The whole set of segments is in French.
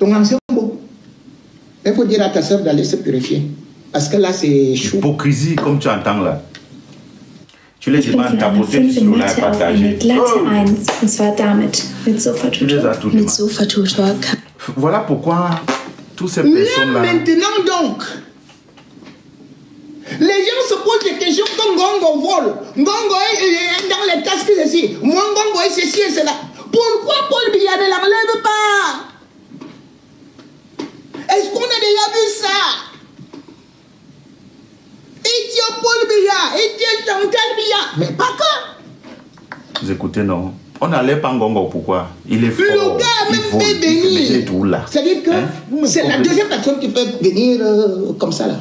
Ton ancien beau. Il faut dire à ta soeur d'aller se purifier. Parce que là, c'est chaud. Hypocrisie, comme tu entends là. Tu les demandes tapoter du solo live partagé. Und zwar damit, mit Sofa-Tutor. Voilà pourquoi toutes ces personnes-là... Maintenant donc, les gens se posent des questions comme Ngongo vole. Ngongo est dans les casques ici. Moi, Ngongo est ceci et cela. Pourquoi Paul Biya ne l'enlève pas? Est-ce qu'on a déjà vu ça? Il tient Paul Biya, il tient Chantal Biya. Mais pas que. Vous écoutez, non? On n'allait pas Ngongo, pourquoi? Il est fort. Le gars a même fait venir. Il est tout là. C'est-à-dire que c'est la deuxième personne qui peut venir comme ça là.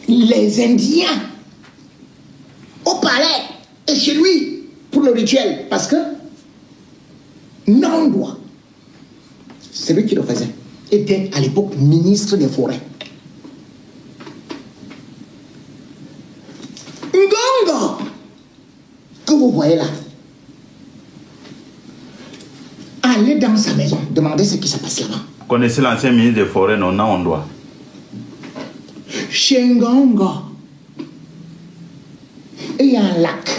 Les Indiens au palais et chez lui pour le rituel. Parce que Nandwa, celui qui le faisait, était à l'époque ministre des Forêts. Ngongo, que vous voyez là, allez dans sa maison, demandez ce qui se passe là-bas. Vous connaissez l'ancien ministre des Forêts, non? Non, on doit. Chez Ngongo, il y a un lac.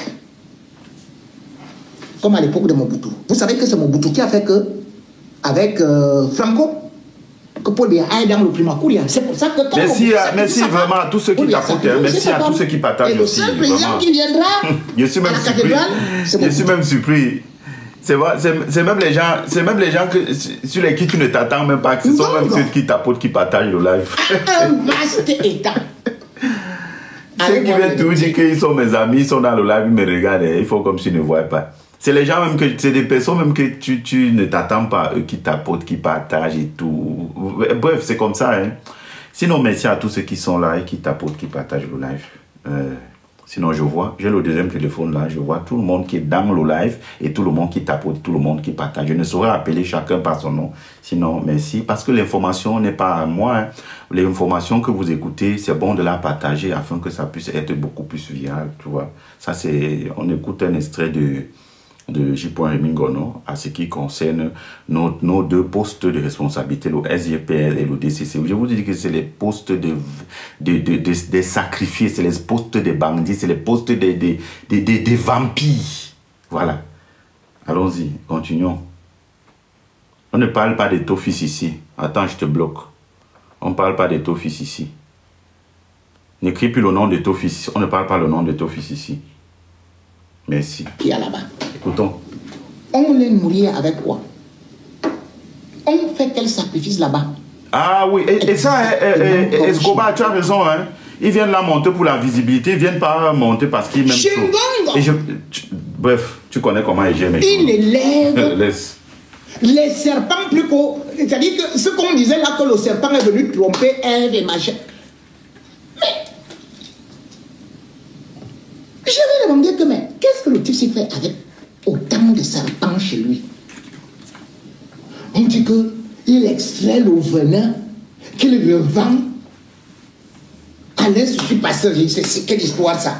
Comme à l'époque de Mobutu. Vous savez que c'est Mobutu qui a fait que, avec Franco, que Paul Biya aille dans le Primacuria. C'est pour ça que... Merci vraiment à tous ceux qui tapotent. Merci à tous ceux qui partagent aussi. Et le seul président qui viendra je suis même surpris. Je suis même surpris. C'est même les gens sur lesquels tu ne t'attends même pas. Ce sont même ceux qui tapotent, qui partagent le live. Un vaste état. Ceux qui viennent toujours dire qu'ils sont mes amis, ils sont dans le live, ils me regardent, ils font comme s'ils ne voient pas. C'est les gens même que, c'est des personnes même que tu ne t'attends pas, eux qui tapotent, qui partagent et tout. Bref, c'est comme ça, hein. Sinon, merci à tous ceux qui sont là et qui tapotent, qui partagent le live. Sinon, je vois, j'ai le deuxième téléphone là, je vois tout le monde qui est dans le live et tout le monde qui tapote, tout le monde qui partage. Je ne saurais appeler chacun par son nom. Sinon, merci. Parce que l'information n'est pas à moi, hein. L'information que vous écoutez, c'est bon de la partager afin que ça puisse être beaucoup plus viral, tu vois. Ça, c'est... On écoute un extrait de J. Rémy Ngono à ce qui concerne nos deux postes de responsabilité, le SGPL et le DCC. Je vous dis que c'est les postes des sacrifiés, c'est les postes des bandits, c'est les postes des vampires. Voilà. Allons-y, continuons. On ne parle pas des Tofis ici. Attends, je te bloque. On ne parle pas des Tofis ici. N'écris plus le nom de Tofis. On ne parle pas le nom de Tofis ici. Merci. Qui est là-bas. Écoutons. On les nourrit avec quoi? On fait quel sacrifice là-bas? Ah oui, et ça, Escobar, tu as raison, hein. Ils viennent là monter pour la visibilité, ils viennent pas monter parce qu'ils m'aiment trop. Bref, tu connais comment ils gèrent mes choses. Il élève Laisse. les serpents plus qu'au... C'est-à-dire que ce qu'on disait là, que le serpent est venu tromper Ève et machin. Mais... je vais demander que, mais qu'est-ce que le type s'est fait avec autant de serpents chez lui? On dit qu'il extrait le venin, qu'il le vend à l'Institut Pasteur. C'est quelle histoire ça?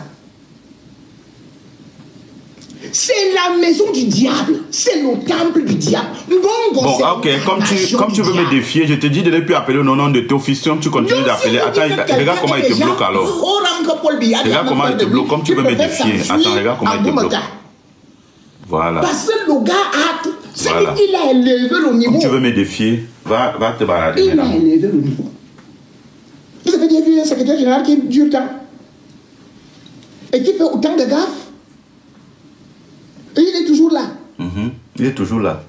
C'est la maison du diable, c'est le temple du diable. Bon, ok, comme tu veux me défier, je te dis de ne plus appeler le nom de Tofis. Tu continues d'appeler. Attends, regarde comment il te bloque alors. Regarde comment il te bloque, comme tu veux me défier. Attends, regarde comment il te bloque. Voilà. Parce que le gars a tout. Voilà. Il a élevé le niveau. Comme tu veux me défier, va te balader. Il a élevé le niveau. Vous avez déjà vu un secrétaire général qui dure tant et qui fait autant de gaffes. Et il est toujours là. Il est toujours là.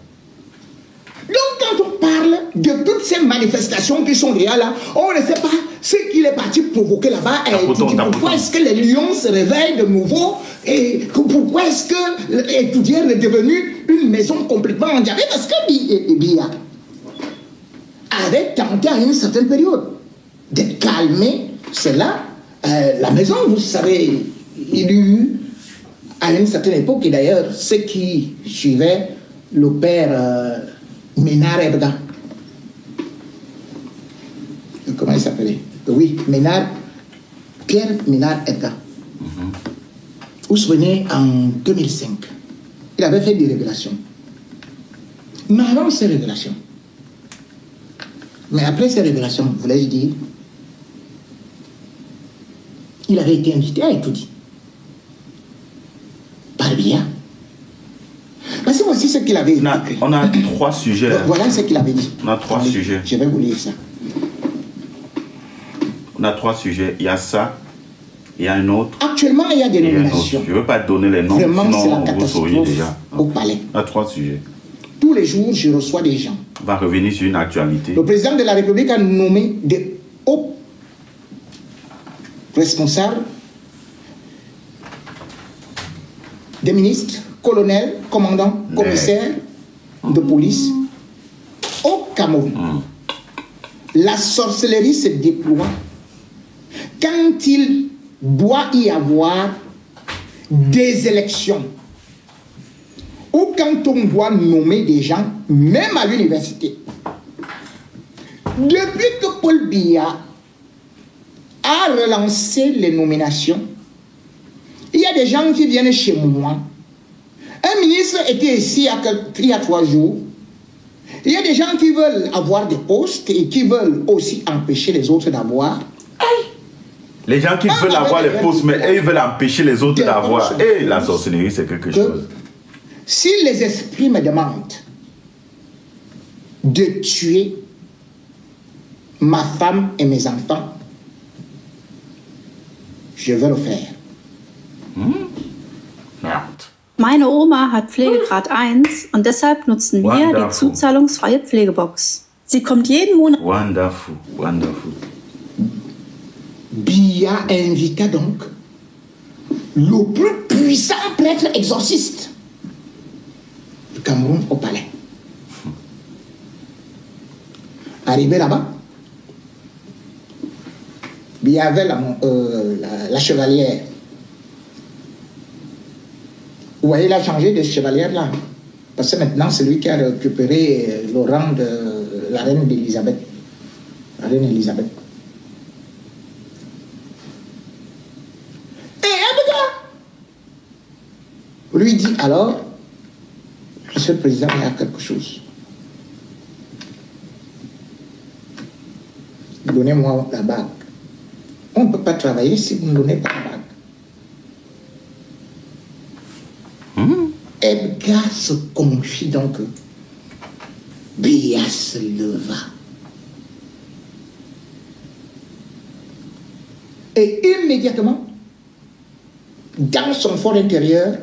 Donc quand on parle de toutes ces manifestations qui sont déjà là, on ne sait pas ce qu'il est parti provoquer là-bas. Pourquoi est-ce que les lions se réveillent de nouveau? Et pourquoi est-ce que l'étudiant est devenu une maison complètement endiablée? Parce que Biya avait tenté à une certaine période de calmer cela. La maison, vous savez, il y eut à une certaine époque, et d'ailleurs, ceux qui suivaient le père Ménard Edgar, comment il s'appelait? Oui, Pierre Ménard Edgar. Vous vous souvenez, en 2005, il avait fait des révélations. Mais avant ces révélations, mais après ces révélations, voulais-je dire, il avait été invité à étudier par Biya. Parce que voici ce qu'il avait écrit. On a 3 sujets. Voilà ce qu'il avait dit. On a 3 sujets. Je vais vous lire ça. On a 3 sujets. Il y a ça, il y a un autre. Actuellement, il y a des nominations. Je ne veux pas donner les noms, vraiment, sinon vous sauriez déjà. Au palais. On a 3 sujets. Tous les jours, je reçois des gens. On va revenir sur une actualité. Le président de la République a nommé des hauts responsables, des ministres, colonels, commandants, commissaires de police au Cameroun. La sorcellerie se déploie quand il doit y avoir des élections ou quand on doit nommer des gens, même à l'université. Depuis que Paul Biya a relancé les nominations, il y a des gens qui viennent chez moi. Un ministre était ici il y a 3 jours. Il y a des gens qui veulent avoir des postes et qui veulent aussi empêcher les autres d'avoir. Les gens qui veulent avoir les postes, mais eux, ils veulent empêcher les autres d'avoir. Et la sorcellerie, c'est quelque chose. Si les esprits me demandent de tuer ma femme et mes enfants, je vais le faire. Meine Oma hat Pflegegrad 1 und deshalb nutzen wir die zuzahlungsfreie Pflegebox. Sie kommt jeden Monat... Wonderful, wonderful. Biya invita donc le plus puissant prêtre exorciste du Cameroun au palais. Arrivé là-bas, Biya avait la chevalière. Vous voyez, il a changé de chevalière là. Parce que maintenant, c'est lui qui a récupéré le rang de la reine d'Élisabeth. La reine Élisabeth. Et Abega lui dit alors, Monsieur le Président, il y a quelque chose. Donnez-moi la bague. On ne peut pas travailler si vous ne donnez pas la bague. Edgar se confie donc. Biya se leva. Et immédiatement, dans son fort intérieur,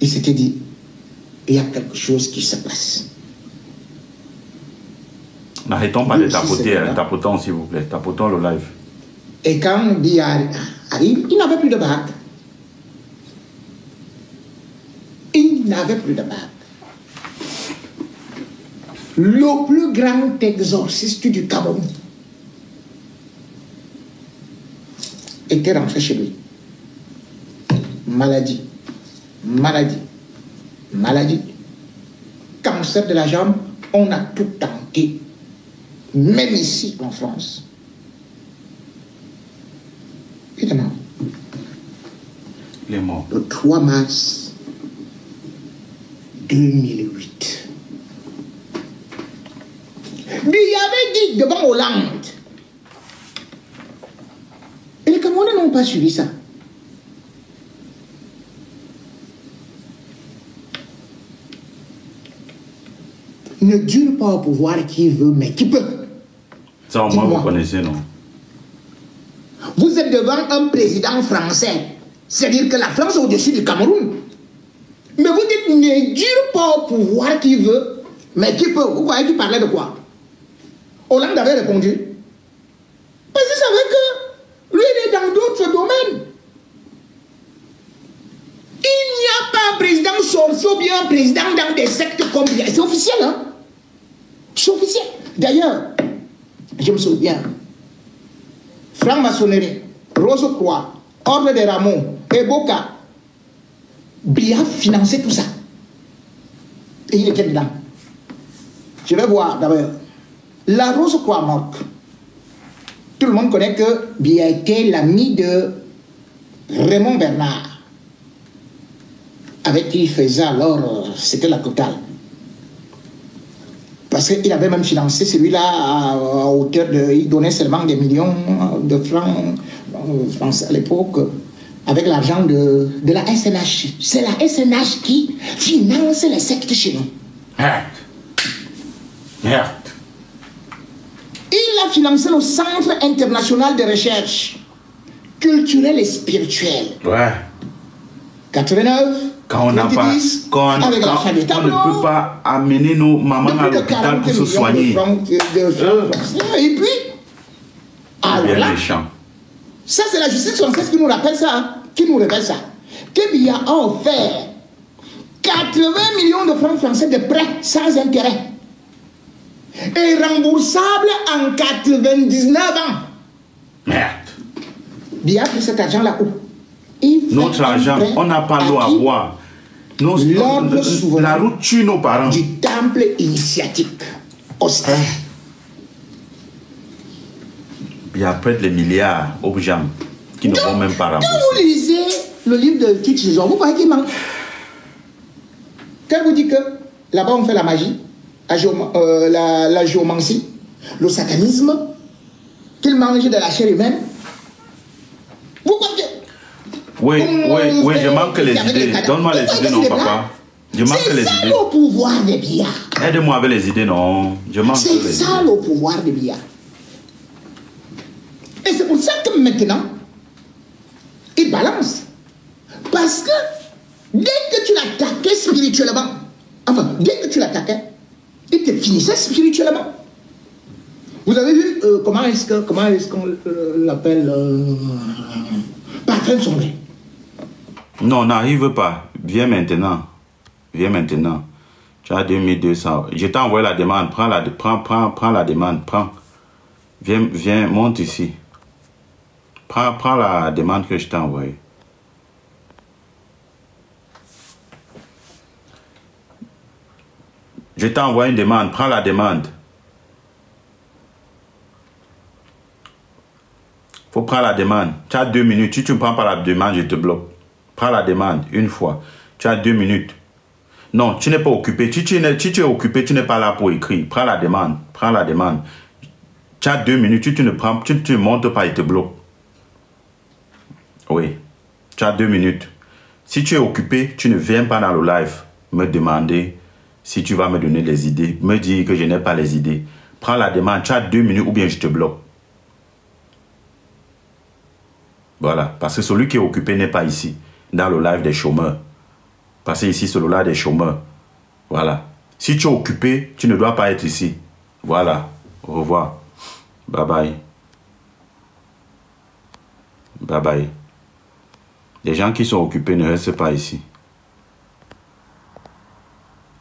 il s'était dit, il y a quelque chose qui se passe. N'arrêtons pas de tapoter, tapotons s'il vous plaît, tapotons le live. Et quand Biya arrive, il n'avait plus de bague. Il n'avait plus de bague. Le plus grand exorciste du Cameroun était rentré chez lui. Maladie, maladie, maladie. Cancer de la jambe, on a tout tenté. Même ici en France. Il est mort. Il est mort. Le 3 mars 2008. Il avait dit devant Hollande. Et les Camerounais n'ont pas suivi ça. Ne dure pas au pouvoir qui veut, mais qui peut. Ça, au moins, vous connaissez, non? Vous êtes devant un président français. C'est-à-dire que la France est au-dessus du Cameroun. Mais vous dites, ne dure pas au pouvoir qui veut, mais qui peut. Vous voyez qu'il parlait de quoi? Hollande avait répondu. Parce qu'il savait que lui, il est dans d'autres domaines. Il n'y a pas un président sorcier ou bien un président dans des sectes comme... C'est officiel, hein? C'est officiel. D'ailleurs, je me souviens, franc-maçonnerie, Rose-Croix, Ordre des Rameaux, Eboka, Biya finançait tout ça. Et il était dedans. Je vais voir d'abord. La Rose-Croix morte. Tout le monde connaît que Biya était l'ami de Raymond Bernard, avec qui il faisait alors, c'était la totale. Parce qu'il avait même financé celui-là à hauteur de... Il donnait seulement des millions de francs, France à l'époque, avec l'argent de la SNH. C'est la SNH qui finance les sectes chez nous. Merde. Merde. Il a financé le Centre international de recherche culturelle et spirituelle. Ouais. 89. Quand on n'a pas, quand on ne peut pas amener nos mamans à l'hôpital pour se soigner. Et puis, alors là, ça c'est la justice française qui nous rappelle ça, hein, qui nous révèle ça. Biya a offert 80 millions de francs français de prêts sans intérêt. Et remboursable en 99 ans. Merde. Biya a pris cet argent là-haut. Notre argent, on n'a pas l'eau à boire. La route tue nos parents. Du temple initiatique. Austère. Il y a près de les milliards aux gens qui ne vont même pas rembourser. Quand vous lisez le livre de Tite Jésus, vous voyez qu'il manque. Quand vous dites que là-bas on fait la magie, la géomancie, le satanisme, qu'il mange de la chair humaine, vous voyez. Oui, je manque les idées. Donne-moi les idées, non, papa. Je manque les idées. C'est ça le pouvoir de Biya. Aide-moi avec les idées, non. Je manque les idées. C'est ça le pouvoir de Biya. Et c'est pour ça que maintenant, il balance. Parce que dès que tu l'attaquais spirituellement, enfin, dès que tu l'attaquais, il te finissait spirituellement. Vous avez vu comment est-ce qu'on l'appelle parfum sombré. Non, n'arrive pas. Viens maintenant. Viens maintenant. Tu as 2200. Je t'ai envoyé la demande. Prends la demande. Prends. Viens, monte ici. Prends la demande que je t'ai envoyée. Je t'ai envoyé une demande. Prends la demande. Faut prendre la demande. Tu as 2 minutes. Si tu ne prends pas la demande, je te bloque. Prends la demande une fois. Tu as 2 minutes. Non, tu n'es pas occupé. Si tu es occupé, tu n'es pas là pour écrire. Prends la demande. Prends la demande. Tu as 2 minutes. Si tu ne prends, tu ne montes pas, il te bloque. Oui. Tu as 2 minutes. Si tu es occupé, tu ne viens pas dans le live me demander si tu vas me donner les idées. Me dire que je n'ai pas les idées. Prends la demande. Tu as 2 minutes ou bien je te bloque. Voilà, parce que celui qui est occupé n'est pas ici, dans le live des chômeurs. Parce que ici, c'est le live des chômeurs. Voilà. Si tu es occupé, tu ne dois pas être ici. Voilà. Au revoir. Bye bye. Bye bye. Les gens qui sont occupés ne restent pas ici.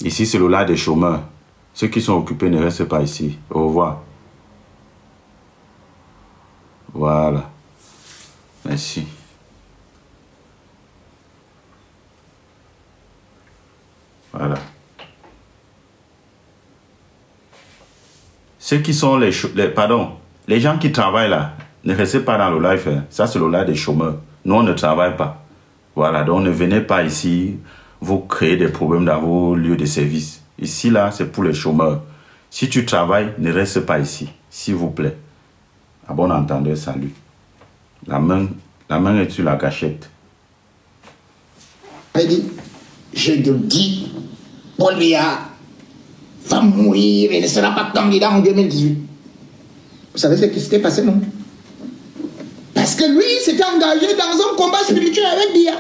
Ici, c'est le live des chômeurs. Ceux qui sont occupés ne restent pas ici. Au revoir. Voilà. Merci. Voilà. Ceux qui sont les gens qui travaillent là, ne restez pas dans le live. Hein. Ça, c'est le live des chômeurs. Nous, on ne travaille pas. Voilà, donc ne venez pas ici, vous créez des problèmes dans vos lieux de service. Ici, là, c'est pour les chômeurs. Si tu travailles, ne reste pas ici, s'il vous plaît. À bon entendeur, salut. La main est sur la gâchette. Il dit, je te dis, Paul Biya va mourir et ne sera pas candidat en 2018. Vous savez ce qui s'était passé, non? Parce que lui s'était engagé dans un combat spirituel avec Biya.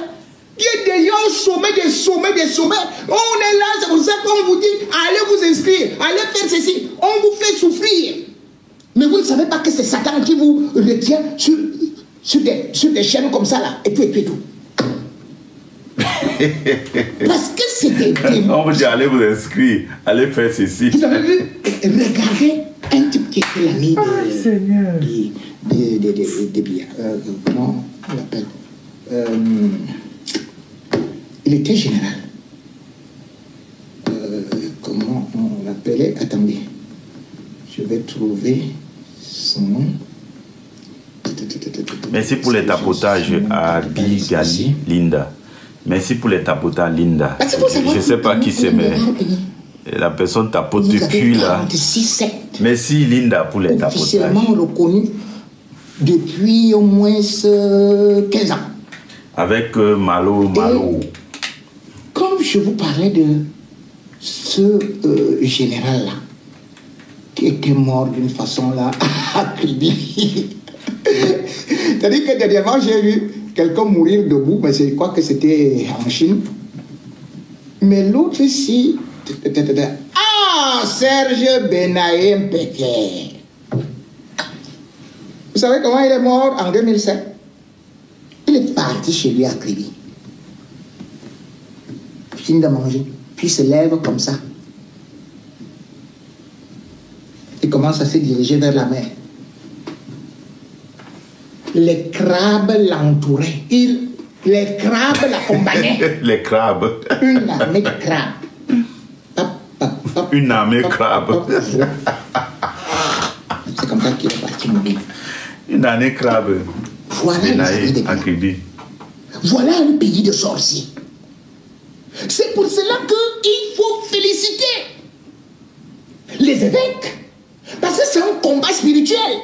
Il est déjà au sommet des sommets des sommets. On est là, c'est pour ça qu'on vous dit, allez vous inscrire, allez faire ceci. On vous fait souffrir. Mais vous ne savez pas que c'est Satan qui vous retient sur des chaînes comme ça là, et tout. Parce que c'est des démons. On vous dit allez vous inscrire, allez faire ceci. Vous avez vu, regardez un type qui était l'ami de Biya. Comment on l'appelle? Il était général. Comment on l'appelait? Attendez. Je vais trouver son nom. Merci pour les tapotages à Bigali, Linda. Merci pour les tapotages, Linda. Je ne sais pas qui c'est, mais Et la personne tapote depuis là. 46 sectes. Merci Linda pour les tapotages. Officiellement reconnus depuis au moins 15 ans. Avec Malo. Et comme je vous parlais de ce général-là, qui était mort d'une façon là, accréditée. C'est-à-dire que dernièrement, j'ai vu quelqu'un mourir debout, mais je crois que c'était en Chine. Mais l'autre ici, Serge Benaïm Péquet. Vous savez comment il est mort en 2007? Il est parti chez lui à Kribi. Il finit de manger, puis il se lève comme ça. Il commence à se diriger vers la mer. Les crabes l'entouraient. Les crabes l'accompagnaient. Les crabes. Une armée de crabes. Une armée de crabes. C'est comme ça qu'il est parti mourir. Une année crabe. Voilà un pays de sorciers. C'est pour cela qu'il faut féliciter les évêques. Parce que c'est un combat spirituel.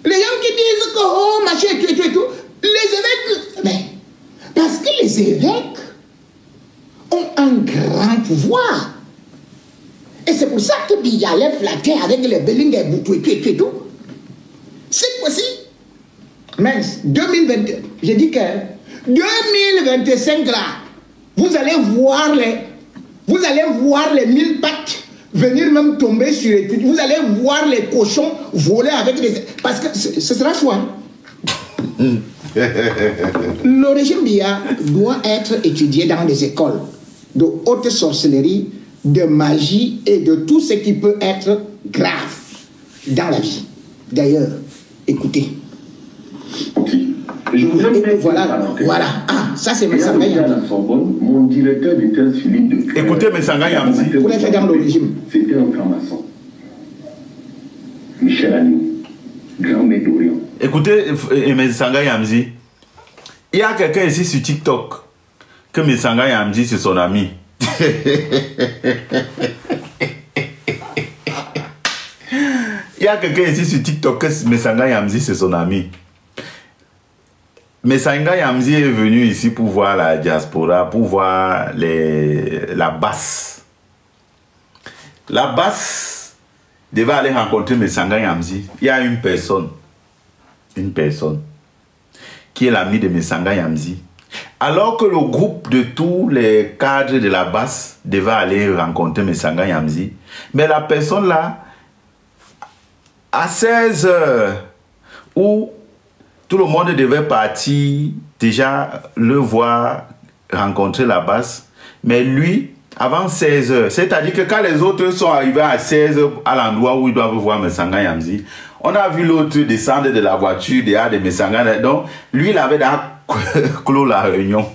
Les gens qui disent que, oh, machin, tout, les évêques, mais parce que les évêques ont un grand pouvoir. Et c'est pour ça que Bialé flattait avec les Bellingues et tout. Cette fois-ci, mince, 2020, j'ai dit que 2025 là, vous allez voir les 1000 pattes venir même tomber sur les trucs. Vous allez voir les cochons voler avec les... Parce que ce sera choix. Le régime Biya doit être étudié dans les écoles de haute sorcellerie, de magie et de tout ce qui peut être grave dans la vie. D'ailleurs, écoutez. Je vous aime voilà. Ah, ça c'est Messanga Yamzi. Mon directeur d'État Philippe de... Écoutez Messanga Yamzi. Pour être dans le régime. C'était un franc-maçon. Michel Agnew, grand maître d'Orient. Écoutez Messanga Yamzi. Il y a quelqu'un ici sur TikTok que Messanga Yamzi c'est son ami. Il y a quelqu'un ici sur TikTok que Messanga Yamzi c'est son ami. Messanga Yamzi est venu ici pour voir la diaspora, pour voir la basse. La basse devait aller rencontrer Messanga Yamzi. Il y a une personne qui est l'ami de Messanga Yamzi. Alors que le groupe de tous les cadres de la basse devait aller rencontrer Messanga Yamzi, mais la personne là, à 16 h, où tout le monde devait partir, déjà le voir rencontrer la basse, mais lui, avant 16 h, c'est-à-dire que quand les autres sont arrivés à 16 h à l'endroit où ils doivent voir Messanga Yamzi, on a vu l'autre descendre de la voiture derrière de Messanga, donc lui il avait clos la réunion.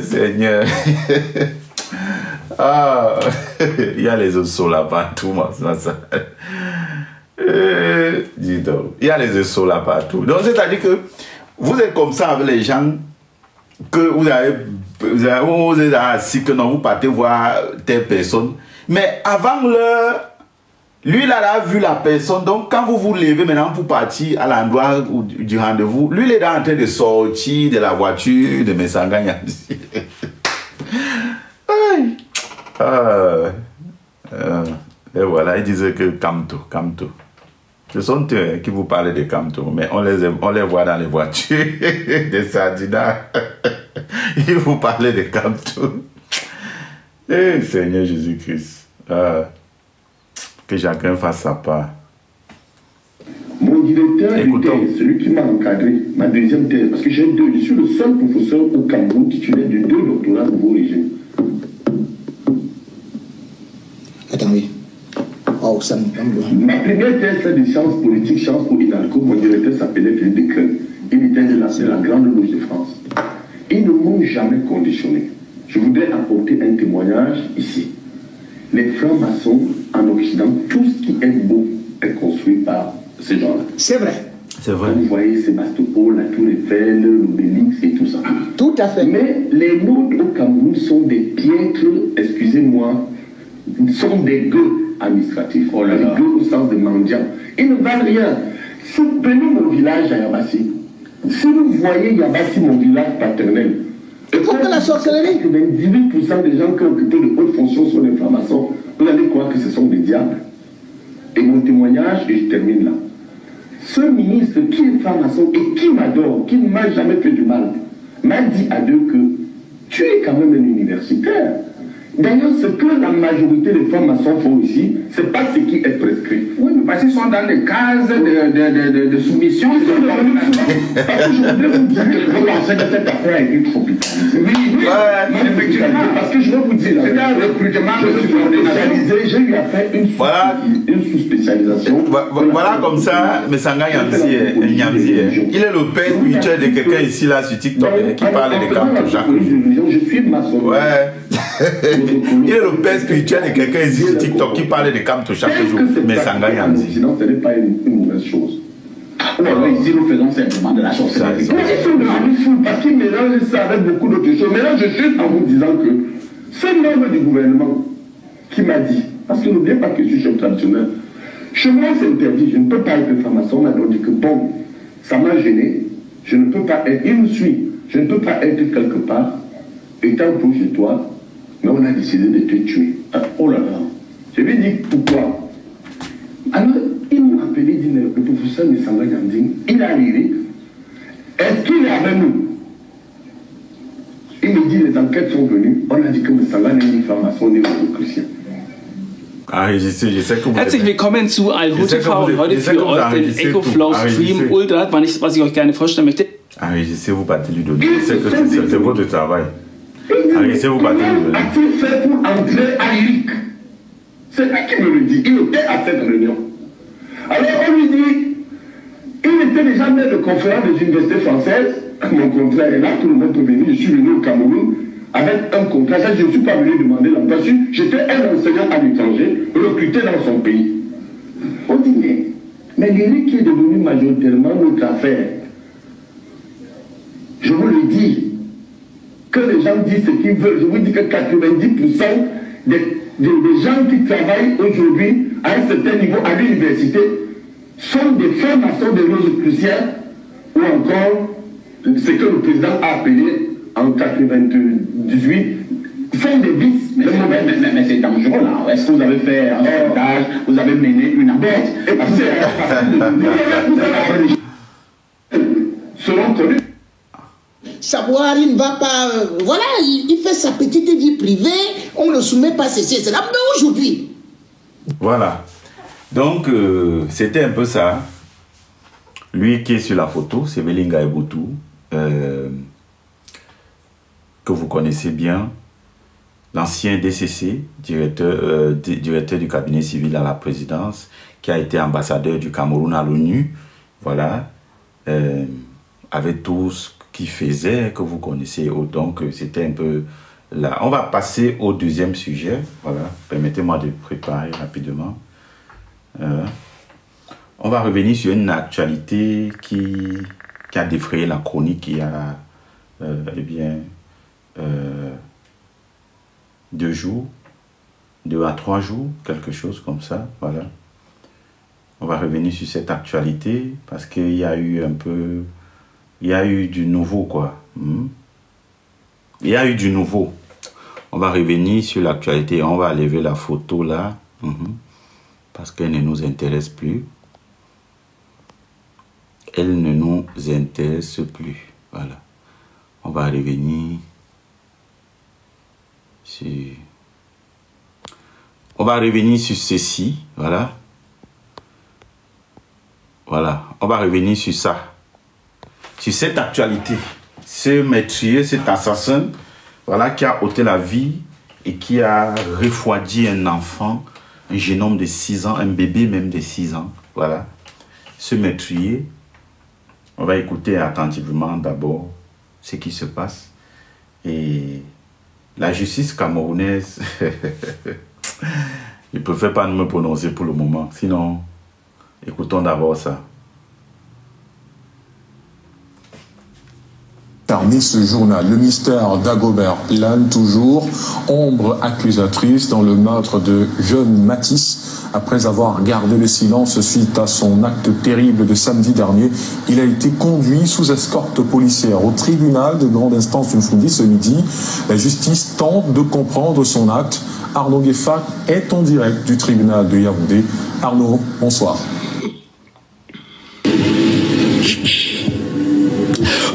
Seigneur. Ah, il y a les ossos là partout, moi, ça. Dis donc, il y a les ossos là partout. Donc, c'est-à-dire que vous êtes comme ça avec les gens que vous avez assis, que non, vous partez voir telle personne. Mais avant l'heure, lui, il a vu la personne. Donc, quand vous vous levez maintenant pour partir à l'endroit du rendez-vous, lui, il est en train de sortir de la voiture de Messanga Yamzi. Et voilà, ils disaient que Kamto. Ce sont eux qui vous parlent de Kamto, mais on les voit dans les voitures de Sardina. Ils vous parlent de Kamto. Eh, Seigneur Jésus-Christ, que chacun fasse sa part. Mon directeur était celui qui m'a encadré, ma deuxième thèse, parce que je suis le seul professeur au Cameroun titulaire de 2 doctorats nouveau régime. Attendez. Oh, ça me ma première thèse, c'est de sciences politiques, sciences pour Hidalgo. Mon directeur s'appelait Philippe de Creux. Il était de la Grande Loge de France. Ils ne m'ont jamais conditionné. Je voudrais apporter un témoignage ici. Les francs-maçons en Occident, tout ce qui est beau est construit par ces gens-là. C'est vrai. C'est vrai. Vous voyez Sébastopol, la Tour Eiffel, l'Obélix et tout ça. Tout à fait. Mais les nôtres au Cameroun sont des piètres, excusez-moi, sont des gueux administratifs. Oh là là. Des gueux au sens de mendiants. Ils ne valent rien. Si prenez mon village à Yabassi, si vous voyez Yabassi, mon village paternel, il faut que la sorcellerie. 98% des gens qui ont occupé de hautes fonctions sont des francs-maçons. Vous allez croire que ce sont des diables. Et mon témoignage, et je termine là. Ce ministre qui est franc-maçon et qui m'adore, qui ne m'a jamais fait du mal, m'a dit à deux que tu es quand même un universitaire. D'ailleurs, ce que la majorité des francs-maçons font ici, ce n'est pas ce qui est prescrit. Oui, mais parce qu'ils sont dans des cases de soumission. Parce que je voudrais vous dire que vous pensez que cette affaire a été tropicalisée. Oui, effectivement. Parce que je vais vous dire, c'est un recrutement. Je suis spécialisé, j'ai eu à faire une sous-spécialisation. Voilà comme ça, mais Sanga Yamzi, il est le père spirituel de quelqu'un ici là sur TikTok qui parle de Camp Jacques. Je suis maçon. Ouais. Il est le père spirituel de quelqu'un ici sur TikTok qui parle de Camp chaque jour. Mais Sanga Yamzi. Sinon, ce n'est pas une mauvaise chose. Ouais, ici nous faisons simplement de la sorcellerie. Mais ils sont devenus fous parce qu'ils mélangent ça avec beaucoup d'autres choses. Maintenant, je suis en vous disant que c'est membre du gouvernement qui m'a dit, parce que n'oubliez pas que je suis chef traditionnel, chez moi c'est interdit, je ne peux pas être franc-maçon. On m'a dit que bon, ça m'a gêné, je ne peux pas être, il me suit, je ne peux pas être quelque part, étant pour chez toi, mais on a décidé de te tuer. Oh là là, je lui ai dit pourquoi. Alors, il m'a appelé, dit, le professeur Messanga Yanding, il a arrivé. Est-ce qu'il est avec nous? Il me dit, les enquêtes sont venues. On a dit que Messanga n'est ni franc-maçon ni chrétien. Ah, je sais que vous Herzlich willkommen zu Al-Hu TV und heute für euch den EcoFlow Stream Ultra, was ich euch gerne vorstellen möchte. Enregistrez-vous, battez lui donner. Je sais que c'est votre travail. Enregistrez-vous, battez lui donner. A-t-il fait pour entrer à l'IRIC? C'est lui qui me le dit. Il était à cette réunion. Alors on lui dit, il était déjà maître de conférence des universités françaises. Mon contrat est là, tout le monde peut venir. Je suis venu au Cameroun avec un contrat. Je ne suis pas venu demander l'emploi. J'étais un enseignant à l'étranger, recruté dans son pays. On dit, mais l'IRIC qui est devenu majoritairement notre affaire, je vous le dis, que les gens disent ce qu'ils veulent. Je vous dis que 90% des gens qui travaillent aujourd'hui à un certain niveau à l'université sont des francs-maçons, des rosicruciens ou encore ce que le président a appelé en 98 font des vices. Mais c'est dangereux là. Est-ce que vous avez fait un sondage, vous avez mené une enquête? Selon connu. Savoir, il ne va pas... voilà, il fait sa petite vie privée, on ne soumet pas ceci et cela. Mais aujourd'hui... Voilà. Donc, c'était un peu ça. Lui qui est sur la photo, c'est Melinga Eboutou, que vous connaissez bien, l'ancien DCC, directeur du cabinet civil à la présidence, qui a été ambassadeur du Cameroun à l'ONU. Voilà. Avec tout ce qu'il faisait, que vous connaissez. Donc, c'était un peu là. On va passer au deuxième sujet. Voilà. Permettez-moi de préparer rapidement. On va revenir sur une actualité qui a défrayé la chronique il y a 2 jours, 2 à 3 jours, quelque chose comme ça. Voilà. On va revenir sur cette actualité parce qu'il y a eu un peu... Il y a eu du nouveau, quoi. Il y a eu du nouveau. On va revenir sur l'actualité. On va lever la photo là. Parce qu'elle ne nous intéresse plus. Elle ne nous intéresse plus. Voilà. On va revenir sur... On va revenir sur ceci. Voilà. Voilà. On va revenir sur ça. Sur cette actualité. Ce meurtrier, cet assassin, voilà, qui a ôté la vie et qui a refroidi un enfant, un jeune homme de 6 ans, un bébé même de 6 ans. Voilà. Ce meurtrier, on va écouter attentivement d'abord ce qui se passe. Et la justice camerounaise, je ne préfère pas me prononcer pour le moment. Sinon, écoutons d'abord ça. né ce journal. Le mystère d'Agobert plane toujours, ombre accusatrice dans le meurtre de jeune Matisse. Après avoir gardé le silence suite à son acte terrible de samedi dernier, il a été conduit sous escorte policière au tribunal de grande instance du Mfundi ce midi. La justice tente de comprendre son acte. Arnaud Gueffat est en direct du tribunal de Yaoundé. Arnaud, bonsoir.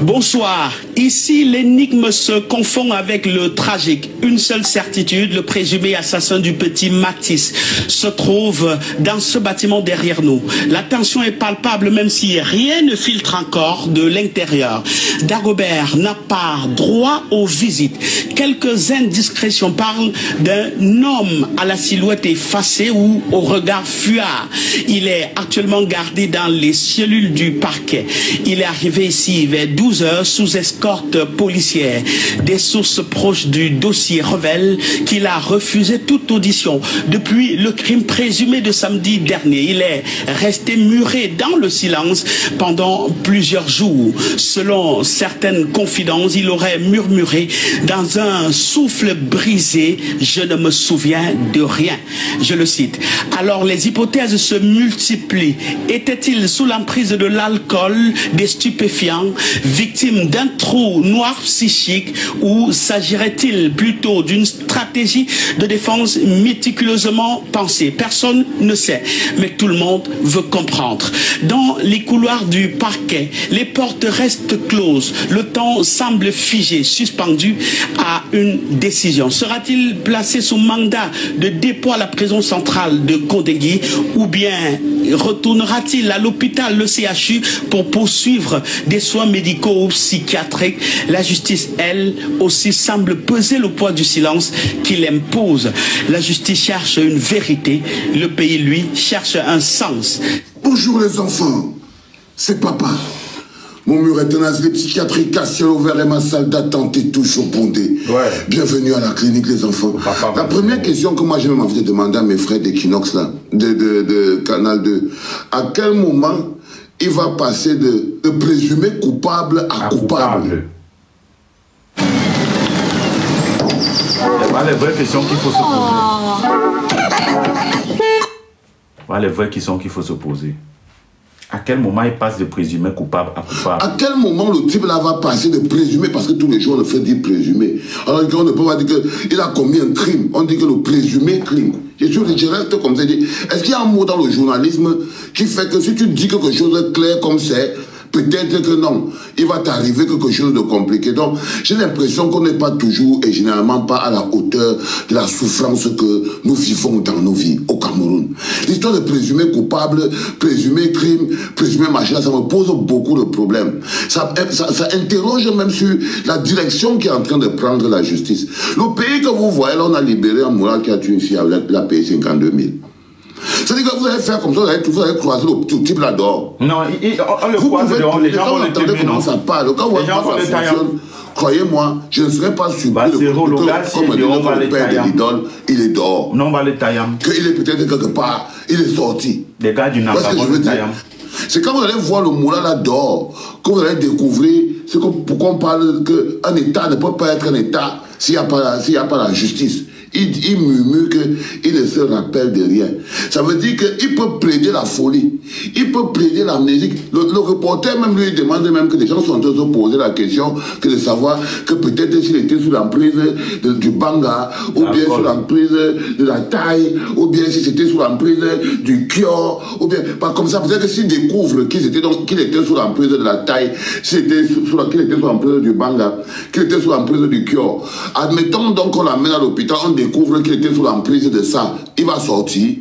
Bonsoir. Ici, l'énigme se confond avec le tragique. Une seule certitude, le présumé assassin du petit Matisse se trouve dans ce bâtiment derrière nous. La tension est palpable même si rien ne filtre encore de l'intérieur. Dagobert n'a pas droit aux visites. Quelques indiscrétions parlent d'un homme à la silhouette effacée ou au regard fuyard. Il est actuellement gardé dans les cellules du parquet. Il est arrivé ici vers 12 heures sous escorte policière. Des sources proches du dossier révèlent qu'il a refusé toute audition depuis le crime présumé de samedi dernier. Il est resté muré dans le silence pendant plusieurs jours. Selon certaines confidences, il aurait murmuré dans un souffle brisé: je ne me souviens de rien. Je le cite. Alors les hypothèses se multiplient. Était-il sous l'emprise de l'alcool, des stupéfiants, victime d'un trou noir psychique, ou s'agirait-il plutôt d'une stratégie de défense méticuleusement pensée? Personne ne sait, mais tout le monde veut comprendre. Dans les couloirs du parquet, les portes restent closes. Le temps semble figé, suspendu à une décision. Sera-t-il placé sous mandat de dépôt à la prison centrale de Kodegui, ou bien retournera-t-il à l'hôpital, le CHU, pour poursuivre des soins médicaux ou psychiatriques? La justice, elle aussi, semble peser le poids du silence qu'il impose. La justice cherche une vérité, le pays, lui, cherche un sens. Bonjour les enfants, c'est papa. Mon mur est un asile psychiatrique à ciel ouvert et ma salle d'attente est toujours bondée. Ouais. Bienvenue à la clinique les enfants. La première question que moi j'ai même envie de demander à mes frères d'Equinox là, de Canal 2, à quel moment il va passer de présumé coupable à coupable? Voilà les vraies questions qu'il faut se poser. Voilà les vraies questions qu'il faut se poser. À quel moment il passe de présumé coupable à coupable? À quel moment le type là va passer de présumé, parce que tous les jours on le fait dire présumé. Alors on ne peut pas dire qu'il a commis un crime, on dit que le présumé crime. Je reste comme ça. Est-ce qu'il y a un mot dans le journalisme qui fait que si tu dis quelque chose de clair comme c'est, peut-être que non, il va t'arriver quelque chose de compliqué. Donc, j'ai l'impression qu'on n'est pas toujours et généralement pas à la hauteur de la souffrance que nous vivons dans nos vies au Cameroun. L'histoire de présumé coupable, présumé crime, présumé machin, ça me pose beaucoup de problèmes. Ça interroge même sur la direction qui est en train de prendre la justice. Le pays que vous voyez, là, on a libéré un Moura qui a tué ici avec la payé 52 000. C'est-à-dire que vous allez faire comme ça, vous allez croiser le type là dehors. Non, on le croise dehors, les gens vont le témoigner. Comment ça parle, quand vous voyez comment ça fonctionne, croyez-moi, je ne serai pas surpris comme le père de l'idole, il est dehors. Non, on va le tailler. Qu'il est peut-être quelque part, il est sorti. Des gars du Nanga, on le tailler. C'est quand vous allez voir le moulin là dehors que vous allez découvrir pourquoi on parle qu'un État ne peut pas être un État s'il n'y a pas la justice. Il murmure qu'il ne se rappelle de rien. Ça veut dire qu'il peut plaider la folie. Il peut plaider l'amnésie. Le reporter même lui demande même que les gens sont en train de se poser la question que de savoir que peut-être s'il était sous l'emprise du Banga, ou bien sous l'emprise de la taille, ou bien si c'était sous l'emprise du Kyo, ou bien pas comme ça. Peut-être que s'il découvre qu'il était sous l'emprise de la taille, qu'il était sous l'emprise du Banga, qu'il était sous l'emprise du Kyo. Admettons donc qu'on l'amène à l'hôpital, on découvre qu'il était sous l'emprise de ça, il va sortir.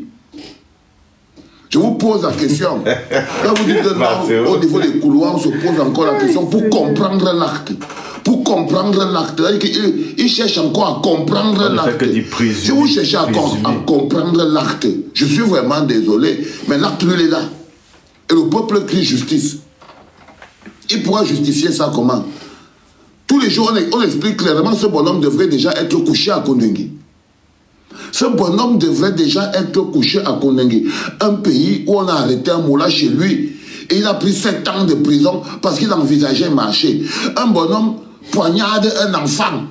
Je vous pose la question. Là, vous dites que là, au niveau des couloirs, on se pose encore la question pour comprendre l'acte. Pour comprendre l'acte. Il cherche encore à comprendre l'acte. Si vous cherchez à comprendre l'acte, je suis vraiment désolé, mais l'acte, il est là. Et le peuple crie justice. Il pourra justifier ça comment? Tous les jours, on explique clairement que ce bonhomme devrait déjà être couché à Kondengi. Ce bonhomme devrait déjà être couché à Kondengi. Un pays où on a arrêté un moula chez lui. Et il a pris 7 ans de prison parce qu'il envisageait marcher. Un bonhomme poignarde un enfant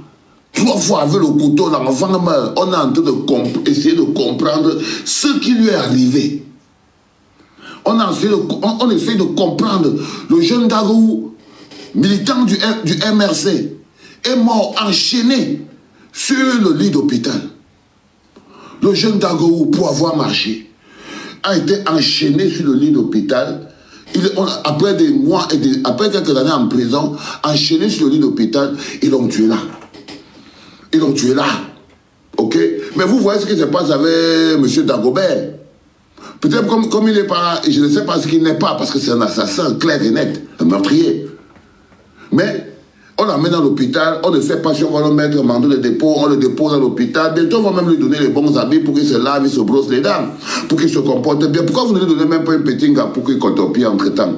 3 fois avec le couteau, l'enfant meurt. On est en train d'essayer de comprendre ce qui lui est arrivé. On essaie de comprendre. Le jeune Dagou, militant du MRC, est mort enchaîné sur le lit d'hôpital. Le jeune Dagou, pour avoir marché, a été enchaîné sur le lit d'hôpital. Après des mois et après quelques années en prison, enchaîné sur le lit d'hôpital, ils l'ont tué là. Ils l'ont tué là. Ok? Mais vous voyez ce qui se passe avec M. Dagobert. Peut-être comme il n'est pas, je ne sais pas ce qu'il n'est pas, parce que c'est un assassin clair et net, un meurtrier. Mais on l'emmène dans l'hôpital, on ne sait pas si on va le mettre en mandat de dépôt, on le dépose à l'hôpital. Bientôt, on va même lui donner les bons habits pour qu'il se lave, il se brosse les dents, pour qu'il se comporte bien. Pourquoi vous ne lui donnez même pas un petit gars pour qu'il cotopie entre-temps?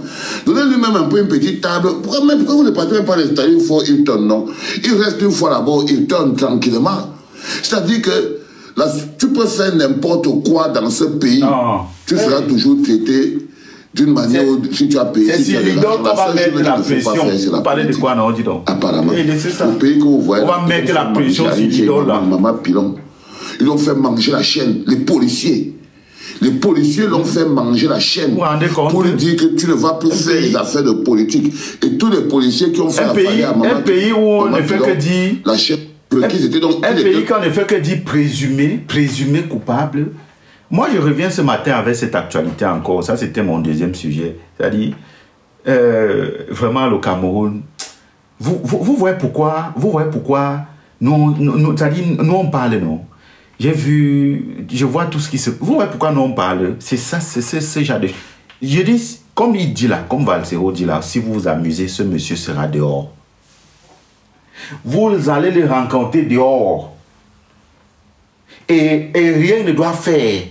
Donnez-lui même un peu une petite table. Pourquoi vous ne partez même pas l'installer une fois Hilton, non? Il reste une fois là-bas, Hilton, tranquillement. C'est-à-dire que là, tu peux faire n'importe quoi dans ce pays. Non. Tu seras toujours traité d'une manière où si tu as payé. C'est sur l'idole qu'on va mettre la pression. Vous parlez de quoi, non, dis donc? Apparemment. C'est ça. Le pays que vous voyez, on va mettre la pression sur l'idole là. Maman Pilon. Ils l'ont fait manger la chaîne. Les policiers. Les policiers l'ont fait manger la chaîne pour lui dire que tu ne vas plus faire les affaires de politique. Et tous les policiers qui ont fait la faillite à Maman. Un pays où on ne fait que dire. La chaîne. Un pays qu'on ne fait que dire présumé coupable. Moi, je reviens ce matin avec cette actualité encore. Ça, c'était mon deuxième sujet. C'est-à-dire, vraiment, le Cameroun, vous voyez pourquoi nous, on parle, non? Je vois tout ce qui se... Vous voyez pourquoi nous, on parle? C'est ça, c'est ce genre de... Je dis, comme il dit là, comme Valsero dit là, si vous vous amusez, ce monsieur sera dehors. Vous allez le rencontrer dehors. Et rien ne doit faire